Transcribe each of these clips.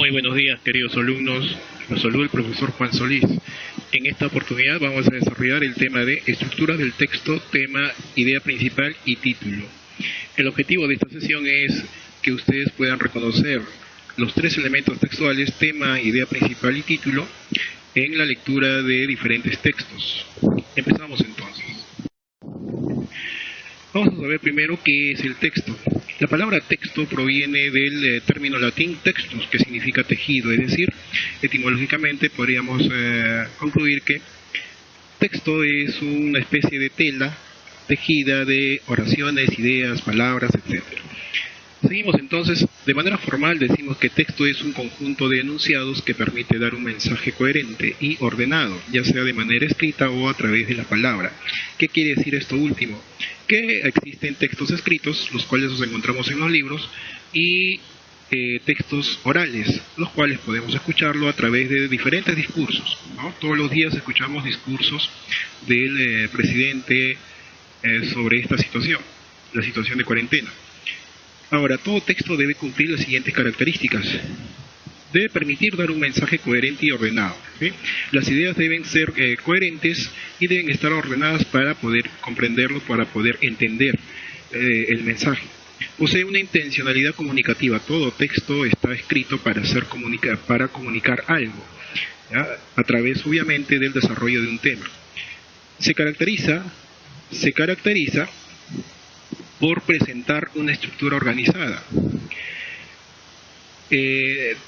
Muy buenos días, queridos alumnos. Los saluda el profesor Juan Solís. En esta oportunidad vamos a desarrollar el tema de estructura del texto, tema, idea principal y título. El objetivo de esta sesión es que ustedes puedan reconocer los tres elementos textuales, tema, idea principal y título, en la lectura de diferentes textos. Empezamos entonces. Vamos a saber primero qué es el texto. La palabra texto proviene del término latín textus, que significa tejido, es decir, etimológicamente podríamos concluir que texto es una especie de tela tejida de oraciones, ideas, palabras, etc. Seguimos entonces, de manera formal decimos que texto es un conjunto de enunciados que permite dar un mensaje coherente y ordenado, ya sea de manera escrita o a través de la palabra. ¿Qué quiere decir esto último? Que existen textos escritos, los cuales los encontramos en los libros, y textos orales, los cuales podemos escucharlo a través de diferentes discursos, ¿no? Todos los días escuchamos discursos del presidente sobre esta situación, la situación de cuarentena. Ahora, todo texto debe cumplir las siguientes características. Debe permitir dar un mensaje coherente y ordenado, ¿sí? Las ideas deben ser coherentes y deben estar ordenadas para poder comprenderlo, para poder entender el mensaje. Posee una intencionalidad comunicativa. Todo texto está escrito para comunicar algo, ¿ya? A través, obviamente, del desarrollo de un tema. Se caracteriza por presentar una estructura organizada.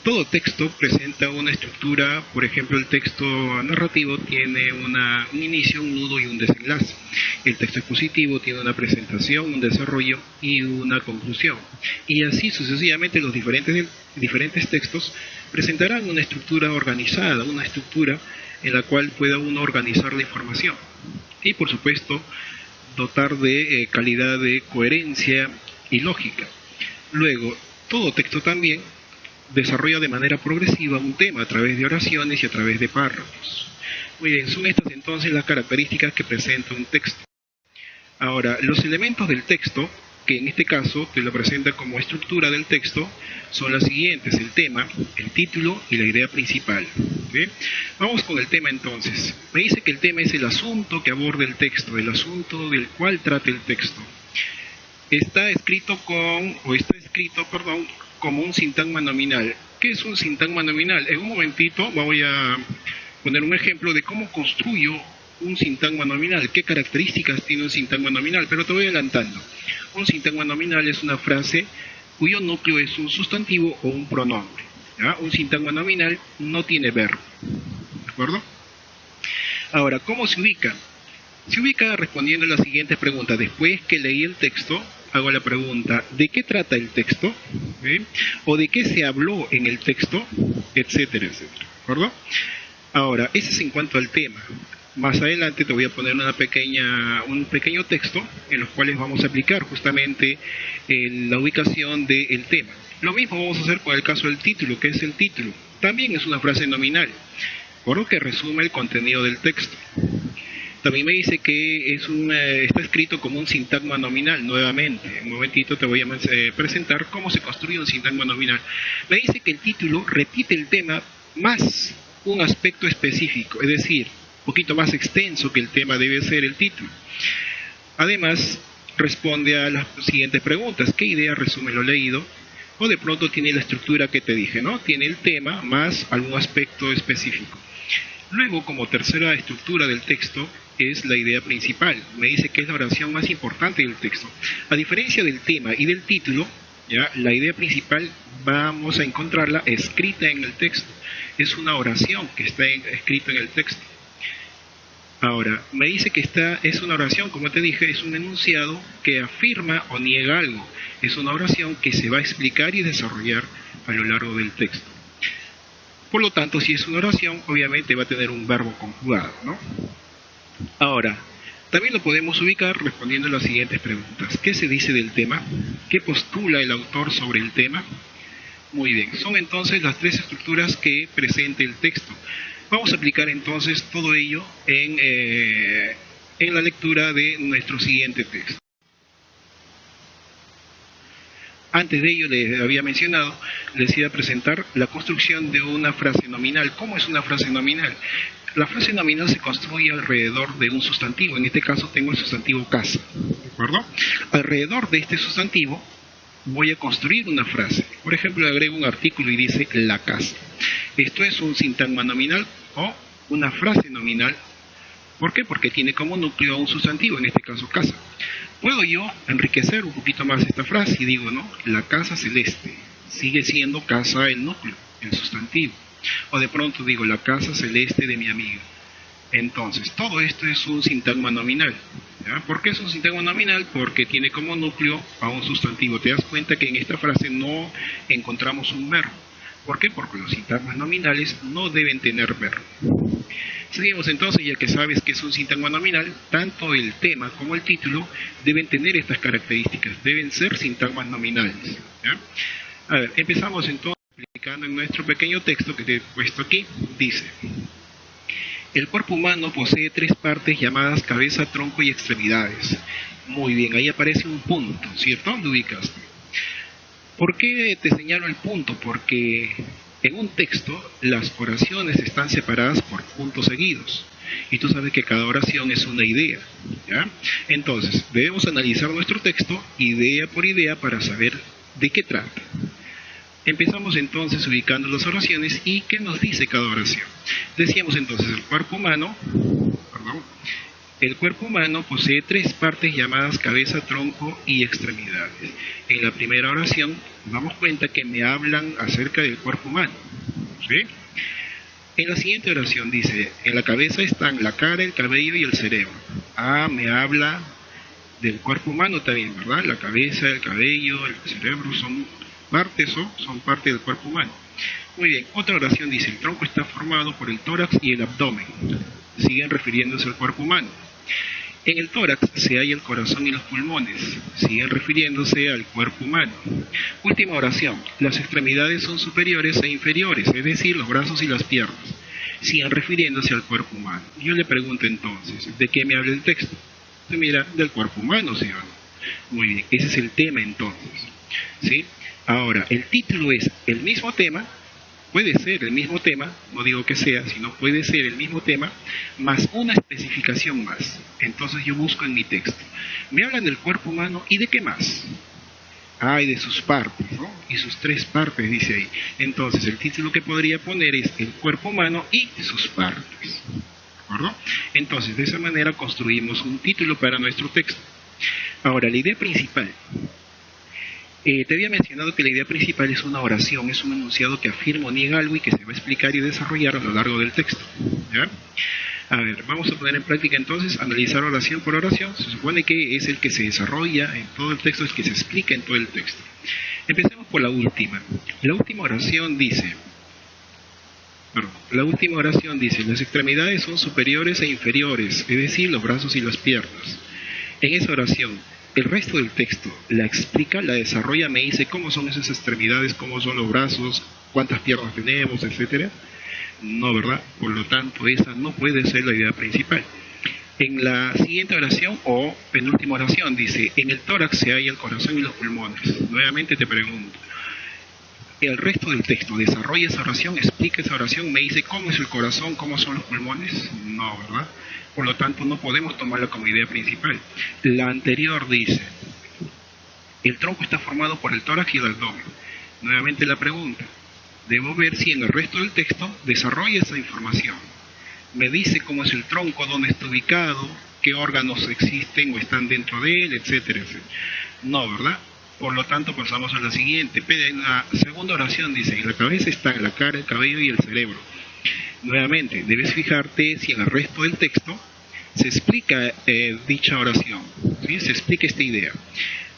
Todo texto presenta una estructura. Por ejemplo, el texto narrativo tiene un inicio, un nudo y un desenlace. El texto expositivo tiene una presentación, un desarrollo y una conclusión. Y así sucesivamente los diferentes textos presentarán una estructura organizada, una estructura en la cual pueda uno organizar la información. Y por supuesto, dotar de calidad de coherencia y lógica. Luego, todo texto también desarrolla de manera progresiva un tema a través de oraciones y a través de párrafos. Muy bien, son estas entonces las características que presenta un texto. Ahora, los elementos del texto, que en este caso te lo presenta como estructura del texto, son las siguientes: el tema, el título y la idea principal. ¿Sí? Vamos con el tema entonces. Me dice que el tema es el asunto que aborda el texto, el asunto del cual trata el texto. Está escrito como un sintagma nominal. ¿Qué es un sintagma nominal? En un momentito voy a poner un ejemplo de cómo construyo un sintagma nominal, qué características tiene un sintagma nominal, pero te voy adelantando. Un sintagma nominal es una frase cuyo núcleo es un sustantivo o un pronombre, ¿ya? Un sintagma nominal no tiene verbo, ¿de acuerdo? Ahora, ¿cómo se ubica? Se ubica respondiendo a la siguiente pregunta. Después que leí el texto, hago la pregunta: ¿de qué trata el texto? ¿Sí? ¿O de qué se habló en el texto? Etcétera, etcétera, ¿de acuerdo? Ahora, ese es en cuanto al tema. Más adelante te voy a poner un pequeño texto en los cuales vamos a aplicar justamente la ubicación del tema. Lo mismo vamos a hacer con el caso del título. ¿Qué es el título? También es una frase nominal, por lo que resume el contenido del texto. También me dice que está escrito como un sintagma nominal. Nuevamente, en un momentito te voy a presentar cómo se construye un sintagma nominal. Me dice que el título repite el tema más un aspecto específico, es decir, un poquito más extenso que el tema debe ser el título. Además, responde a las siguientes preguntas: ¿qué idea resume lo leído? O de pronto tiene la estructura que te dije, ¿no? Tiene el tema más algún aspecto específico. Luego, como tercera estructura del texto, es la idea principal. Me dice que es la oración más importante del texto. A diferencia del tema y del título, ¿ya? La idea principal vamos a encontrarla escrita en el texto. Es una oración que está escrita en el texto. Ahora, me dice que es una oración, como te dije, es un enunciado que afirma o niega algo. Es una oración que se va a explicar y desarrollar a lo largo del texto. Por lo tanto, si es una oración, obviamente va a tener un verbo conjugado, ¿no? Ahora, también lo podemos ubicar respondiendo a las siguientes preguntas. ¿Qué se dice del tema? ¿Qué postula el autor sobre el tema? Muy bien, son entonces las tres estructuras que presenta el texto. Vamos a aplicar entonces todo ello en la lectura de nuestro siguiente texto. Antes de ello les había mencionado, les iba a presentar la construcción de una frase nominal. ¿Cómo es una frase nominal? La frase nominal se construye alrededor de un sustantivo. En este caso tengo el sustantivo casa, ¿de acuerdo? Alrededor de este sustantivo voy a construir una frase. Por ejemplo, le agrego un artículo y dice la casa. Esto es un sintagma nominal o una frase nominal. ¿Por qué? Porque tiene como núcleo un sustantivo, en este caso casa. Puedo yo enriquecer un poquito más esta frase y digo, ¿no? La casa celeste. Sigue siendo casa el núcleo, el sustantivo. O de pronto digo, la casa celeste de mi amiga. Entonces, todo esto es un sintagma nominal. ¿Ya? ¿Por qué es un sintagma nominal? Porque tiene como núcleo a un sustantivo. Te das cuenta que en esta frase no encontramos un verbo. ¿Por qué? Porque los sintagmas nominales no deben tener verbo. Seguimos entonces, ya que sabes que es un sintagma nominal, tanto el tema como el título deben tener estas características, deben ser sintagmas nominales. ¿Ya? A ver, empezamos entonces explicando en nuestro pequeño texto que te he puesto aquí. Dice: el cuerpo humano posee tres partes llamadas cabeza, tronco y extremidades. Muy bien, ahí aparece un punto, ¿cierto? ¿Lo ubicaste? ¿Por qué te señalo el punto? Porque en un texto las oraciones están separadas por puntos seguidos. Y tú sabes que cada oración es una idea, ¿ya? Entonces, debemos analizar nuestro texto idea por idea para saber de qué trata. Empezamos entonces ubicando las oraciones y qué nos dice cada oración. Decíamos entonces, el cuerpo humano posee tres partes llamadas cabeza, tronco y extremidades. En la primera oración damos cuenta que me hablan acerca del cuerpo humano, ¿sí? En la siguiente oración dice, en la cabeza están la cara, el cabello y el cerebro. Me habla del cuerpo humano también, ¿verdad? La cabeza, el cabello, el cerebro son parte del cuerpo humano. Muy bien, otra oración dice, el tronco está formado por el tórax y el abdomen. Siguen refiriéndose al cuerpo humano. En el tórax se halla el corazón y los pulmones. Siguen refiriéndose al cuerpo humano. Última oración, las extremidades son superiores e inferiores, es decir, los brazos y las piernas. Siguen refiriéndose al cuerpo humano. Yo le pregunto entonces, ¿de qué me habla el texto? Mira, del cuerpo humano, ¿sí o no? Muy bien, ese es el tema entonces, ¿sí? Ahora, el título es el mismo tema, puede ser el mismo tema, no digo que sea, sino puede ser el mismo tema, más una especificación más. Entonces yo busco en mi texto. Me hablan del cuerpo humano y de qué más. Y de sus partes, ¿no? Y sus tres partes, dice ahí. Entonces el título que podría poner es el cuerpo humano y sus partes. ¿De acuerdo? Entonces de esa manera construimos un título para nuestro texto. Ahora, la idea principal. Te había mencionado que la idea principal es una oración, es un enunciado que afirma o niega algo y que se va a explicar y desarrollar a lo largo del texto. ¿Ya? A ver, vamos a poner en práctica entonces, analizar oración por oración. Se supone que es el que se desarrolla en todo el texto, el que se explica en todo el texto. Empecemos por la última. La última oración dice, las extremidades son superiores e inferiores, es decir, los brazos y las piernas. En esa oración, el resto del texto la explica, la desarrolla, me dice cómo son esas extremidades, cómo son los brazos, cuántas piernas tenemos, etcétera. No, ¿verdad? Por lo tanto, esa no puede ser la idea principal. En la siguiente oración o penúltima oración dice, en el tórax se halla el corazón y los pulmones. Nuevamente te pregunto, el resto del texto desarrolla esa oración, explica esa oración, me dice cómo es el corazón, cómo son los pulmones. No, ¿verdad? Por lo tanto, no podemos tomarla como idea principal. La anterior dice, el tronco está formado por el tórax y el abdomen. Nuevamente la pregunta, debo ver si en el resto del texto desarrolla esa información. Me dice cómo es el tronco, dónde está ubicado, qué órganos existen o están dentro de él, etcétera, etcétera. No, ¿verdad? Por lo tanto, pasamos a la siguiente. En la segunda oración dice, en la cabeza están la cara, el cabello y el cerebro. Nuevamente, debes fijarte si en el resto del texto se explica dicha oración, ¿sí? Se explica esta idea.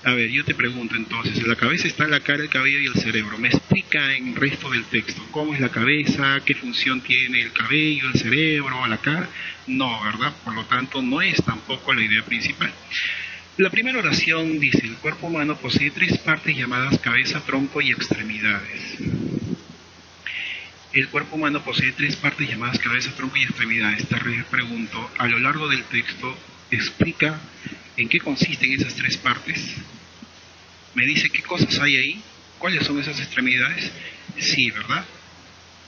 A ver, yo te pregunto entonces, en la cabeza está la cara, el cabello y el cerebro. ¿Me explica en el resto del texto cómo es la cabeza, qué función tiene el cabello, el cerebro, la cara? No, ¿verdad? Por lo tanto, no es tampoco la idea principal. La primera oración dice, el cuerpo humano posee tres partes llamadas cabeza, tronco y extremidades. El cuerpo humano posee tres partes llamadas cabeza, tronco y extremidades. Te pregunto, a lo largo del texto, ¿explica en qué consisten esas tres partes? ¿Me dice qué cosas hay ahí? ¿Cuáles son esas extremidades? Sí, ¿verdad?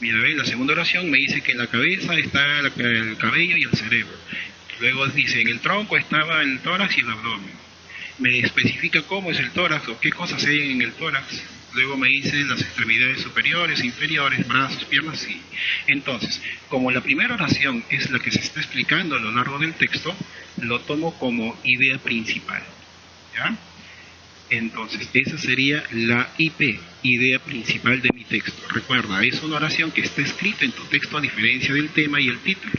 Mira, ve, la segunda oración me dice que en la cabeza está el cabello y el cerebro. Luego dice, en el tronco estaba el tórax y el abdomen. Me especifica cómo es el tórax o qué cosas hay en el tórax. Luego me dice las extremidades superiores, inferiores, brazos, piernas, sí. Entonces, como la primera oración es la que se está explicando a lo largo del texto, lo tomo como idea principal. ¿Ya? Entonces, esa sería la IP, idea principal de mi texto. Recuerda, es una oración que está escrita en tu texto a diferencia del tema y el título.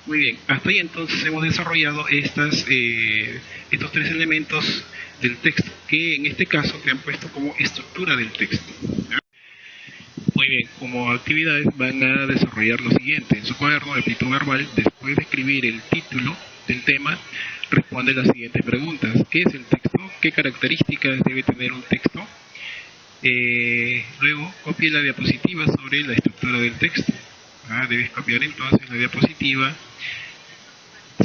Muy bien, hasta ahí entonces hemos desarrollado estos tres elementos del texto, que en este caso te han puesto como estructura del texto. ¿Ya? Muy bien, como actividades van a desarrollar lo siguiente. En su cuaderno de aptitud verbal, después de escribir el título del tema, responde las siguientes preguntas. ¿Qué es el texto? ¿Qué características debe tener un texto? Luego, copie la diapositiva sobre la estructura del texto. Debes copiar entonces la diapositiva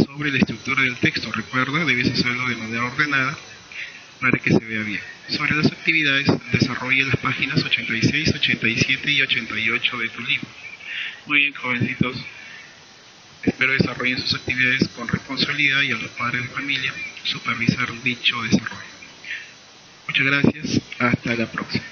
sobre la estructura del texto. Recuerda, debes hacerlo de manera ordenada para que se vea bien. Sobre las actividades, desarrolla las páginas 86, 87 y 88 de tu libro. Muy bien, jovencitos. Espero desarrollen sus actividades con responsabilidad y a los padres de familia supervisar dicho desarrollo. Muchas gracias. Hasta la próxima.